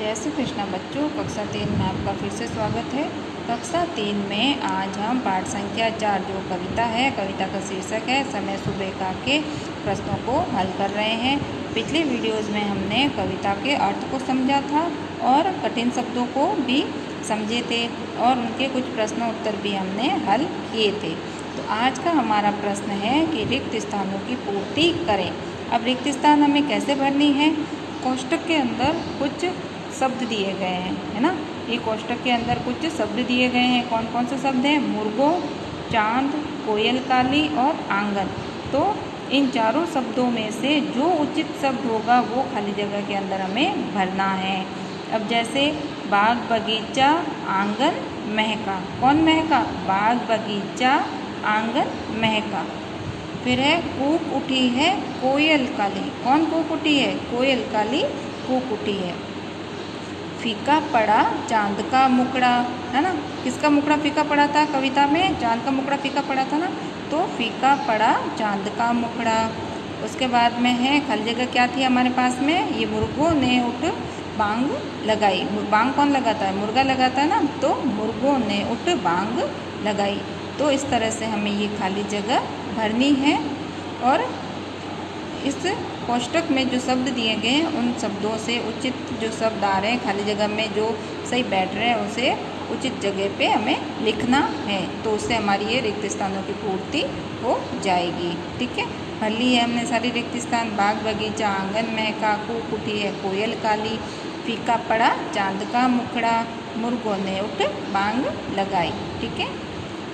जय श्री कृष्णा बच्चों, कक्षा 3 में आपका फिर से स्वागत है। कक्षा 3 में आज हम पाठ संख्या 4 जो कविता है, कविता का शीर्षक है समय सुबह का के प्रश्नों को हल कर रहे हैं। पिछले वीडियोस में हमने कविता के अर्थ को समझा था और कठिन शब्दों को भी समझे थे और उनके कुछ प्रश्न उत्तर भी हमने हल किए थे। तो आज का हमारा प्रश्न है कि रिक्त स्थानों की पूर्ति करें। अब रिक्त स्थान हमें कैसे भरनी है? कोष्टक के अंदर कुछ शब्द दिए गए हैं, है ना। ये कोष्टक के अंदर कुछ शब्द दिए गए हैं। कौन कौन से शब्द हैं? मुर्गो, चांद, कोयल काली और आंगन। तो इन चारों शब्दों में से जो उचित शब्द होगा वो खाली जगह के अंदर हमें भरना है। अब जैसे बाग बगीचा आंगन महका। कौन महका? बाग बगीचा आंगन महका। फिर है कूक उठी है कोयल काली। कौन कूक उठी है? कोयल काली कूक उठी है। फीका पड़ा चांद का मुखड़ा, है ना। किसका मुखड़ा फीका पड़ा था कविता में? चांद का मुखड़ा फीका पड़ा था ना। तो फीका पड़ा चांद का मुखड़ा। उसके बाद में है खाली जगह क्या थी हमारे पास में? ये मुर्गों ने उठ बांग लगाई। बांग कौन लगाता है? मुर्गा लगाता है ना। तो मुर्गों ने उठ बांग लगाई। तो इस तरह से हमें ये खाली जगह भरनी है और इस कोष्टक में जो शब्द दिए गए हैं उन शब्दों से उचित जो शब्द आ रहे हैं खाली जगह में जो सही बैठ रहे हैं उसे उचित जगह पे हमें लिखना है। तो उससे हमारी ये रिक्त स्थानों की पूर्ति हो जाएगी। ठीक है, भर ली है हमने सारी रिक्त स्थान। बाग बगीचा आंगन महका, कूक उठी है कोयल काली, फीका पड़ा चांद का मुखड़ा, मुर्गों ने उठ बांग लगाई। ठीक है,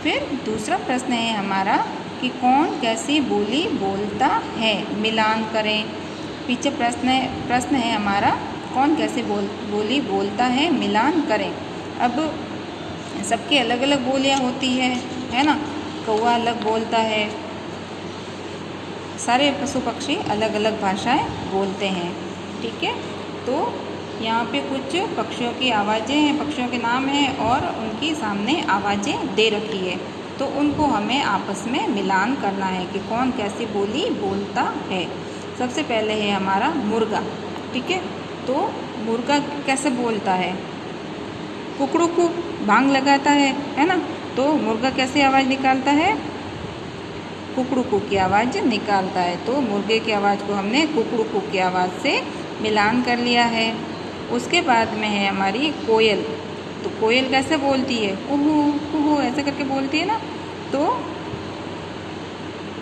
फिर दूसरा प्रश्न है हमारा कि कौन कैसी बोली बोलता है, मिलान करें। पीछे प्रश्न है हमारा कौन कैसी बोली बोलता है, मिलान करें। अब सबकी अलग अलग बोलियां होती है ना। कौवा अलग बोलता है, सारे पशु पक्षी अलग अलग भाषाएं बोलते हैं। ठीक है, तो यहाँ पे कुछ पक्षियों की आवाज़ें हैं, पक्षियों के नाम हैं और उनकी सामने आवाज़ें दे रखी है। तो उनको हमें आपस में मिलान करना है कि कौन कैसी बोली बोलता है। सबसे पहले है हमारा मुर्गा। ठीक है, तो मुर्गा कैसे बोलता है? कुकड़ू को बांग लगाता है ना। तो मुर्गा कैसे आवाज़ निकालता है? कुकड़ू कू की आवाज़ निकालता है। तो मुर्गे की आवाज़ को हमने कुकड़ू कू की आवाज़ से मिलान कर लिया है। उसके बाद में है हमारी कोयल। तो कोयल कैसे बोलती है? कुहू कुहू ऐसे करके बोलती है ना। तो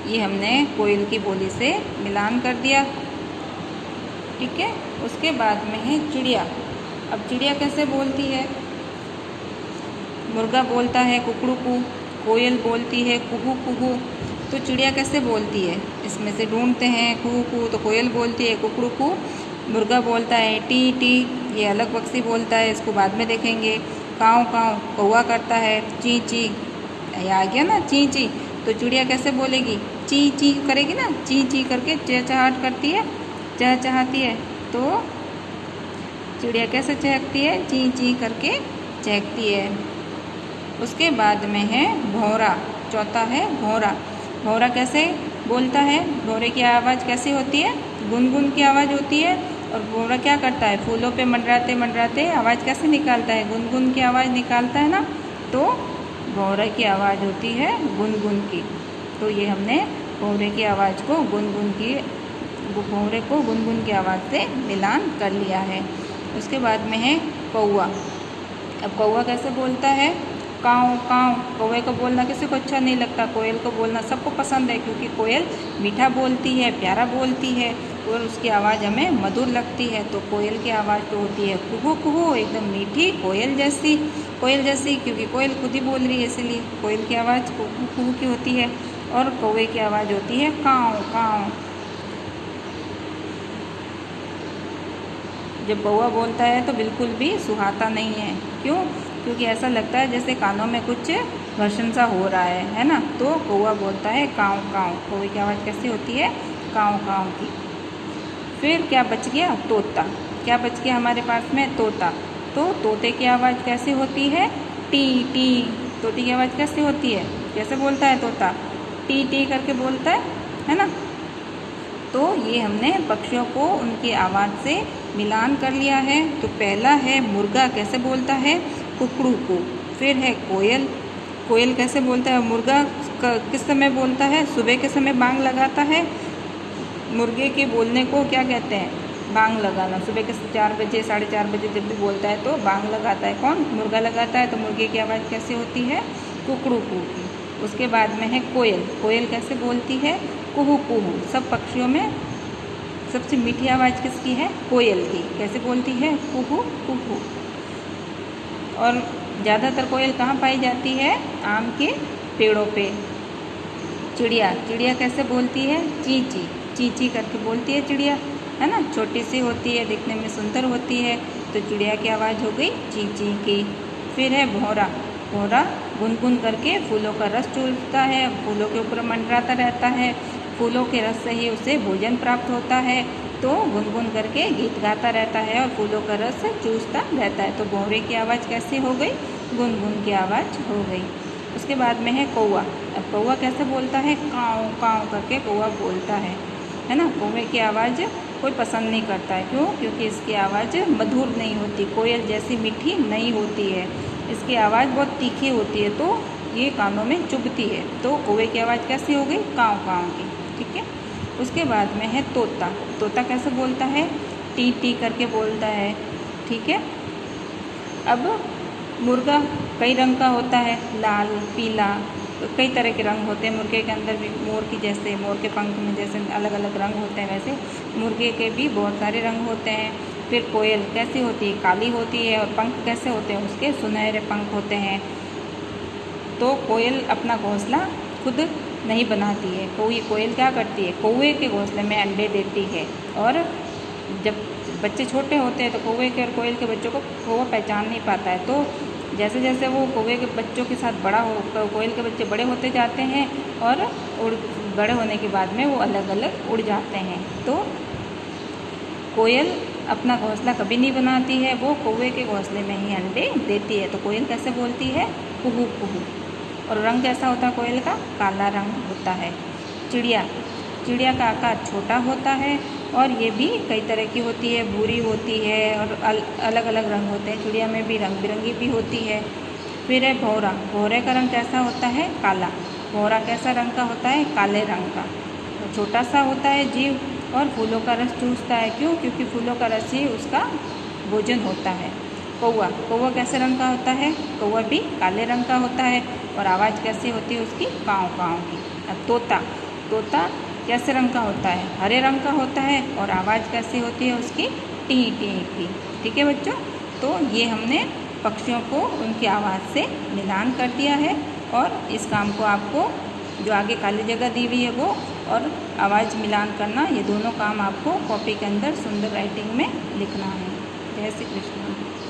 ये हमने कोयल की बोली से मिलान कर दिया। ठीक है, उसके बाद में है चिड़िया। अब चिड़िया कैसे बोलती है? मुर्गा बोलता है कुकड़ू कू, कोयल बोलती है कुहू कुहू। तो चिड़िया कैसे बोलती है? इसमें से ढूंढते हैं। कुहू कुहू तो कोयल बोलती है, कुकड़ू कू मुर्गा बोलता है, टी टी ये अलग पक्षी बोलता है, इसको बाद में देखेंगे। काँव काँव कौवा करता है, ची ची ये आ गया ना, ची ची। तो चिड़िया कैसे बोलेगी? ची ची करेगी ना, ची ची करके चहचहाट करती है, चहचहाती है। तो चिड़िया कैसे चहकती है? ची ची करके चहकती है। उसके बाद में है भौरा। चौथा है भौरा। भौरा कैसे बोलता है? भौरे की आवाज़ कैसी होती है? गुनगुन की आवाज़ होती है। और भौरा क्या करता है? फूलों पे मंडराते मंडराते आवाज़ कैसे निकालता है? गुनगुन की आवाज़ निकालता है ना। तो भौरे की आवाज़ होती है गुनगुन की। तो ये हमने भौरे की आवाज़ को भौरे को गुनगुन की आवाज़ से मिलान कर लिया है। उसके बाद में है कौवा। अब कौवा कैसे बोलता है? काँव काँव। कौवे को बोलना किसी को अच्छा नहीं लगता, कोयल को बोलना सबको पसंद है क्योंकि कोयल मीठा बोलती है, प्यारा बोलती है और उसकी आवाज़ हमें मधुर लगती है। तो कोयल की आवाज़ तो होती है कुहू कुहू, एकदम मीठी कोयल जैसी क्योंकि कोयल खुद ही बोल रही है इसलिए कोयल की आवाज़ कुहू कुहू की होती है। और कौवे की आवाज़ होती है काँव काँव। जब कौवा बोलता है तो बिल्कुल भी सुहाता नहीं है। क्यों? क्योंकि ऐसा लगता है जैसे कानों में कुछ घर्षण सा हो रहा है ना। तो कौवा बोलता है काँव काँव। कौवे की आवाज़ कैसी होती है? काँव काँव की। फिर क्या बच गया? तोता। क्या बच गया हमारे पास में? तोता। तो तोते की आवाज़ कैसी होती है? T T. तोते की आवाज़ कैसी होती है? कैसे बोलता है तोता? टी टी करके बोलता है ना। तो ये हमने पक्षियों को उनकी आवाज़ से मिलान कर लिया है। तो पहला है मुर्गा कैसे बोलता है, कुकड़ू को। फिर है कोयल, कोयल कैसे बोलता है। मुर्गा किस समय बोलता है, सुबह के समय बांग लगाता है। मुर्गे के बोलने को क्या कहते हैं, बांग लगाना। सुबह के 4 बजे 4:30 बजे जब भी बोलता है तो बांग लगाता है। कौन, मुर्गा लगाता है। तो मुर्गे की आवाज़ कैसे होती है, कुकड़ू कू की। उसके बाद में है कोयल, कोयल कैसे बोलती है, कुहू कुहू। सब पक्षियों में सबसे मीठी आवाज़ किसकी है, कोयल की। कैसे बोलती है, कुहू कुहू। और ज़्यादातर कोयल कहाँ पाई जाती है, आम के पेड़ों पे। चिड़िया, चिड़िया कैसे बोलती है, ची ची, ची ची करके बोलती है चिड़िया, है ना। छोटी सी होती है, दिखने में सुंदर होती है। तो चिड़िया की आवाज़ हो गई ची ची की। फिर है भौरा, भौरा गुनगुन करके फूलों का रस चूसता है, फूलों के ऊपर मंडराता रहता है। फूलों के रस से ही उसे भोजन प्राप्त होता है। तो गुनगुन करके गीत गाता रहता है और फूलों का रस चूसता रहता है। तो भौरे की आवाज़ कैसे हो गई, गुनगुन की आवाज़ हो गई। उसके बाद में है कौवा। अब कौवा कैसे बोलता है, काँव काँव करके कौवा बोलता है ना। कौवे की आवाज़ कोई पसंद नहीं करता है, क्यों, क्योंकि इसकी आवाज़ मधुर नहीं होती, कोयल जैसी मीठी नहीं होती है। इसकी आवाज़ बहुत तीखी होती है, तो ये कानों में चुभती है। तो कौवे की आवाज़ कैसी हो गई, काँव काँव की, ठीक है। उसके बाद में है तोता। तोता कैसे बोलता है, टी टी करके बोलता है, ठीक है। अब मुर्गा कई रंग का होता है, लाल, पीला, तो कई तरह के रंग होते हैं। मुर्गे के अंदर भी मोर की जैसे, मोर के पंख में जैसे अलग अलग रंग होते हैं, वैसे मुर्गे के भी बहुत सारे रंग होते हैं। फिर कोयल कैसी होती है, काली होती है। और पंख कैसे होते हैं उसके, सुनहरे पंख होते हैं। तो कोयल अपना घोंसला खुद नहीं बनाती है। कोयल क्या करती है, कौवे के घोंसले में अंडे देती है। और जब बच्चे छोटे होते हैं तो कौवे के और कोयल के बच्चों को कौवा पहचान नहीं पाता है। तो जैसे जैसे वो कौवे के बच्चों के साथ बड़ा हो, कोयल के बच्चे बड़े होते जाते हैं और बड़े होने के बाद में वो अलग अलग उड़ जाते हैं। तो कोयल अपना घोंसला कभी नहीं बनाती है, वो कौवे के घोंसले में ही अंडे देती है। तो कोयल कैसे बोलती है, कुहू कुहू। और रंग कैसा होता है कोयल का, काला रंग होता है। चिड़िया, चिड़िया का आकार छोटा होता है और ये भी कई तरह की होती है, भूरी होती है और अलग अलग रंग होते हैं। चिड़िया में भी रंग बिरंगी भी होती है। फिर है भौरा, भौरे का रंग कैसा होता है, काला। भौरा कैसा रंग का होता है, काले रंग का। तो छोटा सा होता है जीव और फूलों का रस चूसता है, क्यों, क्योंकि फूलों का रस ही उसका भोजन होता है। कौवा, कौवा कैसे रंग का होता है, कौवा भी काले रंग का होता है। और आवाज़ कैसी होती है उसकी, काँव काँव की। अब तोता, तोता कैसे रंग का होता है, हरे रंग का होता है। और आवाज़ कैसी होती है उसकी, टी टी की, ठीक है बच्चों। तो ये हमने पक्षियों को उनकी आवाज़ से मिलान कर दिया है। और इस काम को आपको, जो आगे खाली जगह दी हुई है वो और आवाज़ मिलान करना, ये दोनों काम आपको कॉपी के अंदर सुंदर राइटिंग में लिखना है। जय श्री कृष्ण।